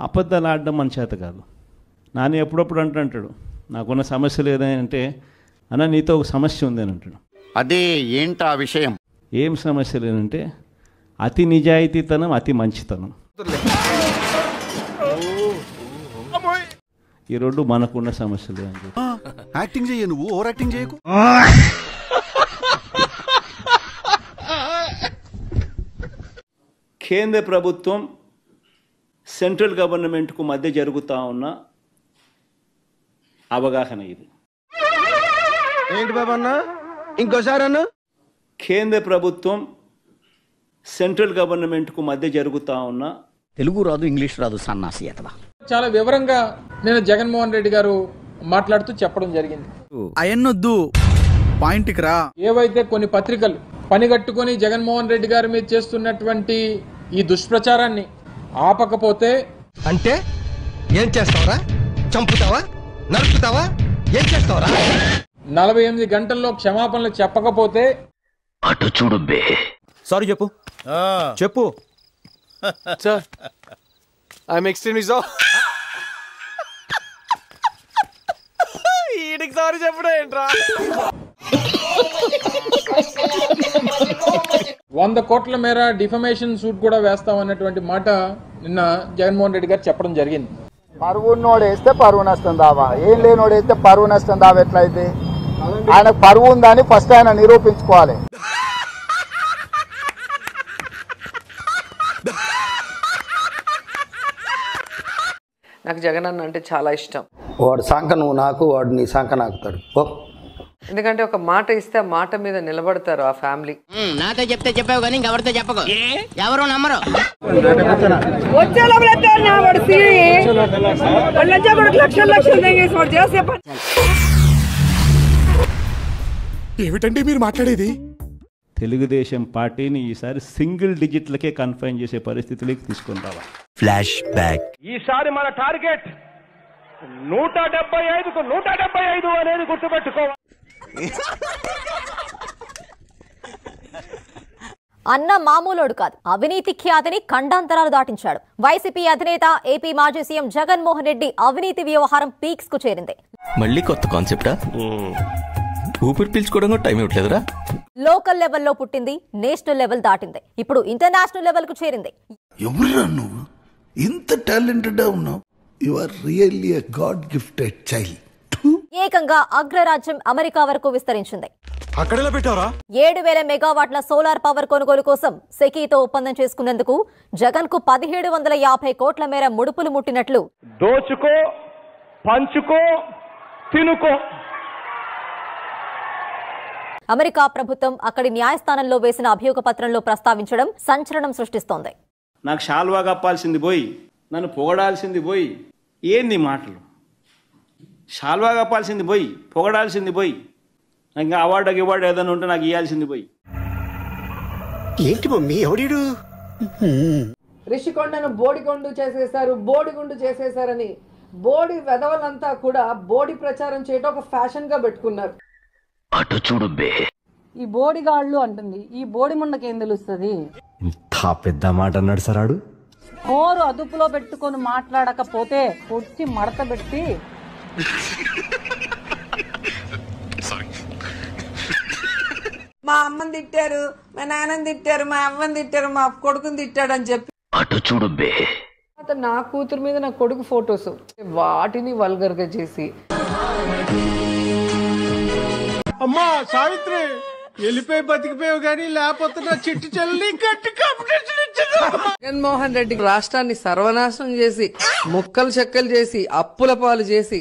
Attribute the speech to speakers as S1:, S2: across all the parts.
S1: అబద్ధాలు ఆడడం మన చేత కాదు. నాని ఎప్పుడప్పుడు అంటాడు, నాకున్న సమస్య లేదంటే అన్న నీతో ఒక సమస్య ఉంది అని అంటాడు.
S2: అదే ఏంటా విషయం?
S1: ఏం సమస్య లేదంటే అతి నిజాయితీతనం, అతి మంచితనం, ఈ రెండు మనకున్న సమస్యలు అని చెప్పి.
S3: యాక్టింగ్ చెయ్య, నువ్వు ఓవర్ యాక్టింగ్ చేయకు.
S1: కేంద్ర ప్రభుత్వం సెంట్రల్ గవర్నమెంట్కు మధ్య జరుగుతూ ఉన్న అవగాహన ఇది.
S4: ఏంటి బాబా అన్న, ఇంకోసారి అన్న?
S1: కేంద్ర ప్రభుత్వం సెంట్రల్ గవర్నమెంట్కు మధ్య జరుగుతూ ఉన్న
S2: తెలుగు రాదు, ఇంగ్లీష్ రాదు, సన్నాసి అతవా.
S5: చాలా వివరంగా నేను జగన్మోహన్ రెడ్డి గారు మాట్లాడుతూ చెప్పడం జరిగింది.
S3: అయన్నొద్దు, పాయింట్కి రా.
S5: ఏవైతే కొన్ని పత్రికలు పనిగట్టుకొని జగన్మోహన్ రెడ్డి గారి మీద చేస్తున్నటువంటి ఈ దుష్ప్రచారాన్ని ఆపకపోతే
S4: అంటే ఏం చేస్తావరా? చంపుతావా? నరుకుతావా? ఏం చేస్తావరా?
S5: 48 గంటల్లో క్షమాపణలు చెప్పకపోతే
S2: అటు చూడు బే.
S4: సారీ చెప్పు. చెప్పు సార్, ఐఎమ్ ఎక్స్ట్రీమ్లీ ఈడికి సారీ చెప్పడం ఏంట్రా?
S5: 100 కోట్ల మేర డిఫమేషన్ సూట్ కూడా వేస్తామన్నటువంటి మాట నిన్న జగన్మోహన్ రెడ్డి గారు చెప్పడం జరిగింది.
S6: పరువు నోడేస్తే పరువు నష్టం దావా, ఏం లేనోడేస్తే పరువు నష్టం దావా ఎట్లయితే? ఆయనకు పరువు ఉందని ఫస్ట్ ఆయన నిరూపించుకోవాలి.
S7: నాకు జగన్ అన్న అంటే చాలా ఇష్టం.
S8: వాడు సంఖ నువ్వు నాకు, వాడు నీ సంఖ నాకుతాడు.
S7: ఎందుకంటే ఒక మాట ఇస్తే ఆ మాట మీద నిలబడతారు ఆ ఫ్యామిలీ.
S9: నాతో చెప్తే చెప్పావు కానీ ఎవరితో చెప్పకు, ఎవరు నమ్మరు.
S3: ఏమిటండి మీరు మాట్లాడేది?
S1: తెలుగుదేశం పార్టీని ఈసారి సింగిల్ డిజిట్లకే కన్ఫైన్ చేసే పరిస్థితిలోకి తీసుకొని రావాలి.
S3: Flash back.
S4: ఈసారి మన టార్గెట్ 175కు 175 అనేది గుర్తుపెట్టుకోవాలి.
S10: అన్న మామూలోడు కాదు, అవినీతి ఖ్యాతిని ఖండాంతరాలు దాటించాడు. వైసీపీ అధినేత ఏపీ మాజీ సీఎం జగన్మోహన్ రెడ్డి అవినీతి వ్యవహారం పీక్స్ కు చేరింది.
S11: మళ్ళీ కొత్త కాన్సెప్టా? ఊపిరి పీల్చుకోవడం కూడా టైం ఇవ్వట్లేదురా.
S10: లోకల్ లెవెల్లో పుట్టింది, నేషనల్ లెవెల్ దాటింది, ఇప్పుడు ఇంటర్నేషనల్ లెవెల్ కు చేరింది.
S3: ఎవరురా నువ్వు? ఇంత టాలెంటెడ్ ఉన్నావు. You are really a God gifted child.
S10: ఏకంగా అగ్రరాజ్యం అమెరికా వరకు విస్తరించింది. 7,000 మెగావాట్ల సోలార్ పవర్ కొనుగోలు కోసం సెకీతో ఒప్పందం చేసుకునేందుకు జగన్ కు 1,750 కోట్ల మేర ముడుపులు ముట్టినట్లు
S4: దోచుకో, పంచుకో, తినుకో.
S10: అమెరికా ప్రభుత్వం అక్కడి న్యాయస్థానంలో వేసిన అభియోగ పత్రంలో ప్రస్తావించడం సంచలనం సృష్టిస్తోంది.
S1: నాకు షాల్వా కప్పాల్సింది పోయి, నన్ను పొగడాల్సింది పోయి, ఏంది మాటలు? షాల్వా కప్పాల్సింది పోయి, పొగడాల్సింది పోయి, ఇంకా అవార్డు ఏదైనా ఉంటే నాకు ఇవ్వాల్సింది పోయి.
S3: ఏంటి మమ్మీ ఎవడీడు?
S7: రిషికొండను బోడిగుండు చేసేశారని బోడి వెధవలంతా కూడా బోడి ప్రచారం చేయడం ఒక ఫ్యాషన్ గా పెట్టుకున్నారు.
S2: అటు చూడు బే.
S12: ఈ బోడిగాళ్ళు అంటుంది, ఈ బోడి ముండకి ఏం తెలుస్తుంది?
S4: ఇంత పెద్ద మాట అన్నాడు సరాడు.
S12: నోరు అదుపులో పెట్టుకొని మాట్లాడకపోతే కొట్టి మడత పెట్టి
S7: మా అమ్మని తిట్టారు, మా నాన్నని తిట్టారు, మా అవ్వని తిట్టారు, మా కొడుకుని తిట్టాడు అని చెప్పి
S2: అటు చూడు బే.
S7: నా కూతురు మీద నా కొడుకు ఫొటోస్ వాటిని వల్గర్ గా చేసి,
S4: అమ్మా సావిత్రి వెళ్ళిపోయి బతికిపోయావు కానీ లేకపోతే నా చిట్టు చెల్లి గట్టి కాంపిటీషన్ ఇచ్చింది.
S7: జగన్మోహన్ రెడ్డి రాష్ట్రాన్ని సర్వనాశనం చేసి, ముక్కలు చెక్కలు చేసి, అప్పుల పాలు చేసి,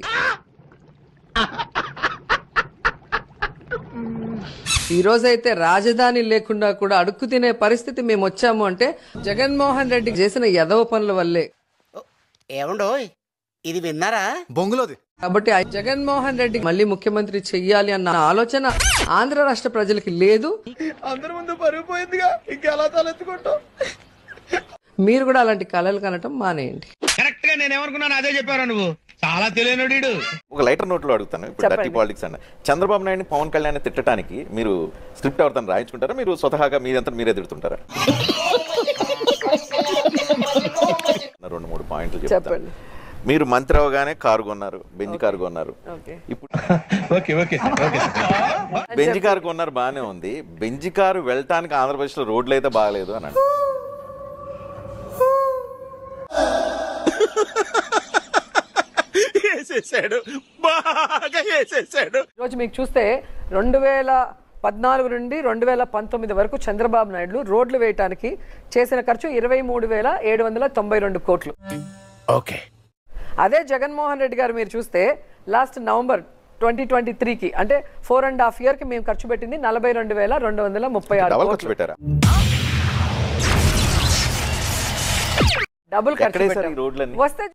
S7: ఈ రోజైతే రాజధాని లేకుండా కూడా అడుక్కు తినే పరిస్థితి మేము వచ్చాము అంటే జగన్మోహన్ రెడ్డి చేసిన యదవ పనుల వల్లే.
S9: ఏమండో ఇది విన్నారా?
S3: బొంగులోది.
S7: కాబట్టి జగన్మోహన్ రెడ్డి మళ్ళీ ముఖ్యమంత్రి చెయ్యాలి అన్న ఆలోచన ఆంధ్ర రాష్ట్ర ప్రజలకి లేదు.
S4: అందరి ముందు పరుగు పోయిందిగా, ఇంకెలా తలెత్తుకుంటాం?
S7: మీరు కూడా అలాంటి కళలు కనటం మానేయండి.
S4: కరెక్ట్ గా నేనేమనుకున్నాను అదే చెప్పారా నువ్వు? చాలా తెలియనుడు.
S13: ఒక లైటర్ నోట్లో అడుగుతాను. ఇప్పుడు డర్టీ పాలిటిక్స్ అన్న చంద్రబాబు నాయుడిని పవన్ కళ్యాణ్ తిట్టడానికి మీరు స్క్రిప్ట్ ఎవరితో రాయించుకుంటారా? మీరు స్వతహాగా మీరంతా మీరే తిడుతుంటారా? 2-3 పాయింట్లు ఆన్సర్ చెప్తాను. మీరు మంత్రి అవగానే కారు కొన్నారు, బెంజ్ కారు కొన్నారు. ఇప్పుడు బెంజ్ కారు కొన్నారు, బాగానే ఉంది. బెంజ్ కారు వెళ్ళటానికి ఆంధ్రప్రదేశ్లో రోడ్లు అయితే బాగాలేదు అని అంటే
S7: ఈరోజు మీకు చూస్తే 2014 నుండి 2019 వరకు చంద్రబాబు నాయుడు రోడ్లు వేయటానికి చేసిన ఖర్చు 23,792 కోట్లు.
S3: ఓకే.
S7: అదే జగన్మోహన్ రెడ్డి గారు మీరు చూస్తే లాస్ట్ నవంబర్ 2023కి అంటే 4.5 years కి మేము ఖర్చు పెట్టింది 42,236 కోట్లు. డబుల్ ఖర్చు వస్తే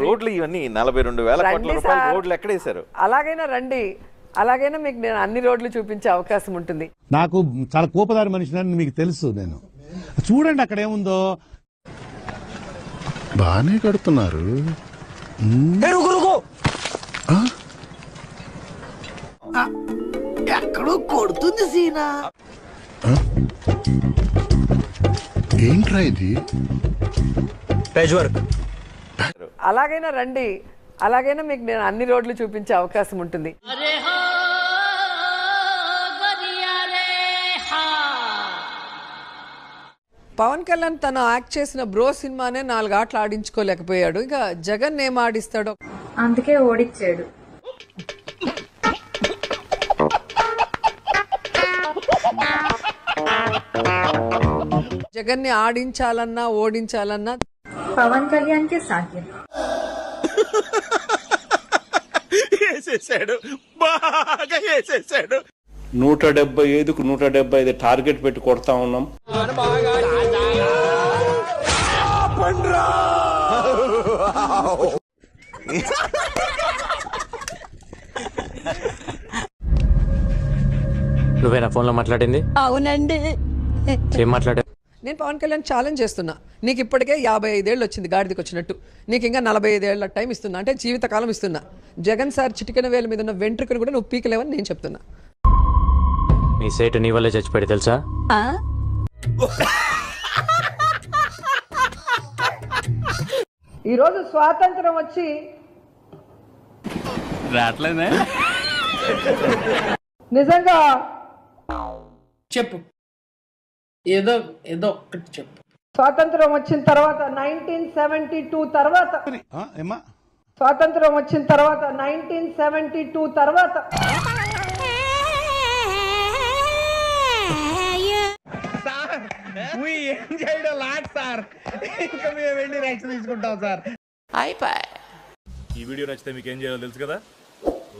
S13: రోడ్లు ఇవన్నీ 42,000 కోట్ల రూపాయల రోడ్లు ఎక్కడేశారు?
S7: అలాగైనా రండి, అలాగైనా మీకు నేను అన్ని రోడ్లు చూపించే అవకాశం ఉంటుంది.
S14: నాకు చాలా కోపదారి మనిషిని మీకు తెలుసు. నేను చూడండి అక్కడ ఏముందో.
S3: బానే కడుతున్నారు.
S15: ఎక్కడో కొడుతుంది సీనా.
S3: ఏంట్రా ఇది?
S7: అలాగైనా రండి, అలాగైనా మీకు నేను అన్ని రోడ్లు చూపించే అవకాశం ఉంటుంది. పవన్ కళ్యాణ్ తను యాక్ట్ చేసిన బ్రో సినిమానే 4 ఆటలు ఆడించుకోలేకపోయాడు. ఇక జగన్ ఏం ఆడిస్తాడో,
S16: అందుకే ఓడిచ్చాడు.
S7: జగన్ ని ఆడించాలన్నా ఓడించాలన్నా
S16: పవన్ కళ్యాణ్ కే సాధ్యం.
S1: బాగా వేసేసాడు. 175కు 175 టార్గెట్ పెట్టి కొడతా ఉన్నాం.
S17: నువ్వేనా ఫోన్లో మాట్లాడింది?
S16: అవునండి.
S17: ఏం మాట్లాడా?
S7: నేను పవన్ కళ్యాణ్ ఛాలెంజ్ చేస్తున్నా. నీకు ఇప్పటికే 55 ఏళ్ళు వచ్చింది గాడిదకి వచ్చినట్టు, నీకు ఇంకా 45 ఏళ్ల టైం ఇస్తున్నా, అంటే జీవితకాలం ఇస్తున్నా. జగన్ సార్ చిటికెన వేల మీద ఉన్న వెంట్రుకను కూడా నువ్వు పీకలేవని నేను చెప్తున్నా.
S17: మీ సేటు నీ వల్లే చచ్చిపోయి తెలుసా?
S7: ఈరోజు స్వాతంత్రం వచ్చి
S11: రావట్లేదే.
S7: నిజంగా
S12: చెప్పు, ఏదో ఏదో ఒక్కటి చెప్పు.
S7: స్వాతంత్రం వచ్చిన తర్వాత 1972 తర్వాత స్వాతంత్రం వచ్చిన తర్వాత 1972 తర్వాత
S4: ఏం చేయడం లాట్ సార్. ఇంకా మేము వెళ్ళి రైట్స్ తీసుకుంటాం సార్.
S7: అయిపోయి.
S18: ఈ వీడియో నచ్చితే మీకు ఏం చేయాలో తెలుసు కదా.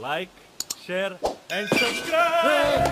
S18: Like, share and subscribe.